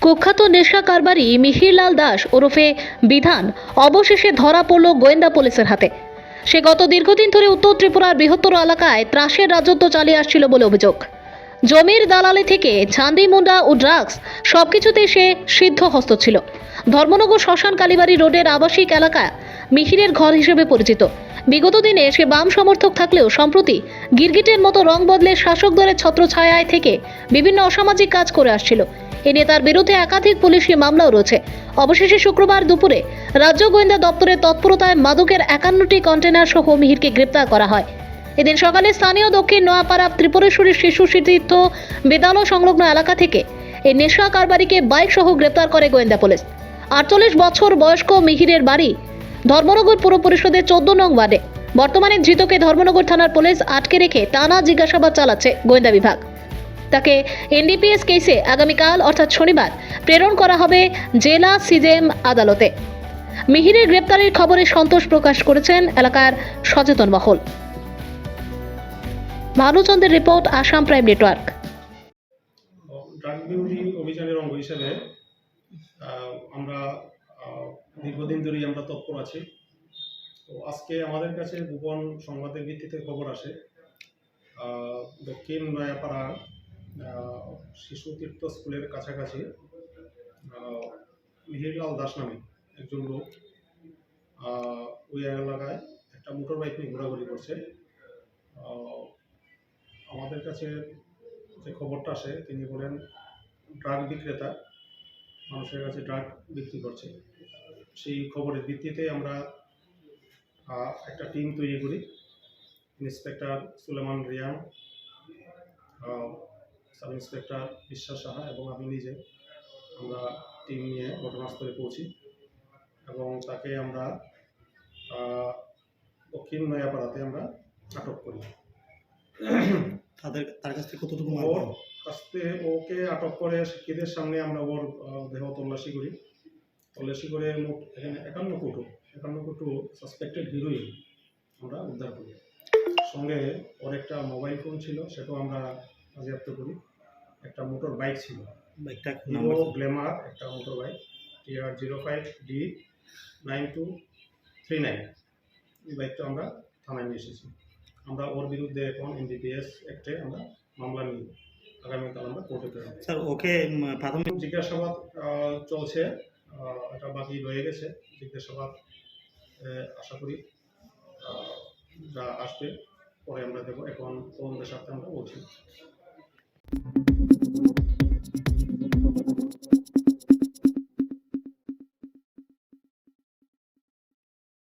কুখ্যাত নেশা কারবারি মিহিরলাল দাস ওরফে বিধান অবশেষে ধরা পড়ল গোয়েন্দা পুলিশের হাতে। সে গত দীর্ঘদিন ধরে উত্তর ত্রিপুরার বৃহত্তর এলাকায় ত্রাসের রাজত্ব চালিয়ে আসছিল বলে অভিযোগ। জমির দালালি থেকে ছান্দি মুন্ডা ও ড্রাগস সবকিছুতেই সে সিদ্ধহস্ত ছিল। ধর্মনগর শ্মশান কালীবাড়ি রোডের আবাসিক এলাকা মিহিরের ঘর হিসেবে পরিচিত। বিগত দিনে সে বাম সমর্থক থাকলেও সম্প্রতি গিরগিটের মতো রং বদলে শাসক দলের ছত্রছায়ায় থেকে বিভিন্ন অসামাজিক কাজ করে আসছিল। এ নিয়ে তার বিরুদ্ধে একাধিক পুলিশি মামলাও রয়েছে। অবশেষে শুক্রবার দুপুরে রাজ্য গোয়েন্দা দপ্তরের তৎপরতায় মাদকের 51টি কন্টেনার সহ মিহিরকে গ্রেপ্তার করা হয়। এদিন সকালে স্থানীয় দক্ষিণ নোয়াপাড়া ত্রিপুরেশ্বরী শিশু তীর্থ বিদ্যালয় সংলগ্ন এলাকা থেকে এই নেশা কারবারিকে বাইক সহ গ্রেপ্তার করে গোয়েন্দা পুলিশ। 48 বছর বয়স্ক মিহিরের বাড়ি ধর্মনগর পুর পরিষদের 14 নং ওয়ার্ডে। বর্তমানে ধৃতকে ধর্মনগর থানার পুলিশ আটকে রেখে টানা জিজ্ঞাসাবাদ চালাচ্ছে গোয়েন্দা বিভাগ। তাকে এনডিপিএস কেসে আগামীকাল অর্থাৎ শনিবার প্রেরণ করা হবে জেলা সিজেএম আদালতে। মিহিরের গ্রেপ্তারের খবরে সন্তোষ প্রকাশ করেছেন এলাকার সচেতন মহল। ভানুচন্দ্রের report, Assam prime network. Drug বিরোধী অভিযানের অঙ্গ হিসেবে আমরা দীর্ঘদিন ধরেই আমরা তৎপর আছি। তো আজকে আমাদের কাছে গোপন সংবাদের ভিত্তিতে খবর আসে দক্ষিণ নয়াপাড়া শিশু তীর্থ স্কুলের কাছাকাছি মিহিরলাল দাস নামে একজন লোক ওই এলাকায় একটা মোটর বাইক নিয়ে ঘোরাঘুরি করছে। আমাদের কাছে যে খবরটা আসে, তিনি বলেন ড্রাগ বিক্রেতা, মানুষের কাছে ড্রাগ বিক্রি করছে। সেই খবরের ভিত্তিতে আমরা একটা টিম তৈরি করি। Inspector Suleman Riang, sub inspector Biswas Saha এবং আমি নিজে আমরা টিম নিয়ে ঘটনাস্থলে পৌঁছি এবং তাকে আমরা দক্ষিণ নয়াপাড়াতে আমরা আটক করি। তার কাছ থেকে কতটুকু ওর কাছ থেকে ওকে আটক করে সাক্ষীদের সামনে আমরা ওর দেহ তল্লাশি করি। তল্লাশি করে মোট এখানে 51 কোটো সাসপেক্টেড হিরোইন আমরা উদ্ধার করি। সঙ্গে ওর একটা মোবাইল ফোন ছিল, সেটাও আমরা বাজেয়াপ্ত করি। একটা মোটর বাইক ছিল, বাইকটা হিরো গ্ল্যামার, একটা মোটর বাইক TR05D9239। এই বাইকটা আমরা থানায় নিয়ে এসেছি। আমরা ওর বিরুদ্ধে এখন এনডিপিএস অ্যাক্টে আমরা মামলা নিই। আগামীকাল আমরা কোর্টে প্রেরণ। স্যার, ওকে প্রাথমিক জিজ্ঞাসাবাদ চলছে, এটা বাকি রয়ে গেছে জিজ্ঞাসাবাদ। আশা করি যা আসবে পরে আমরা দেবো। এখন তদন্তের সাথে আমরা বলছি।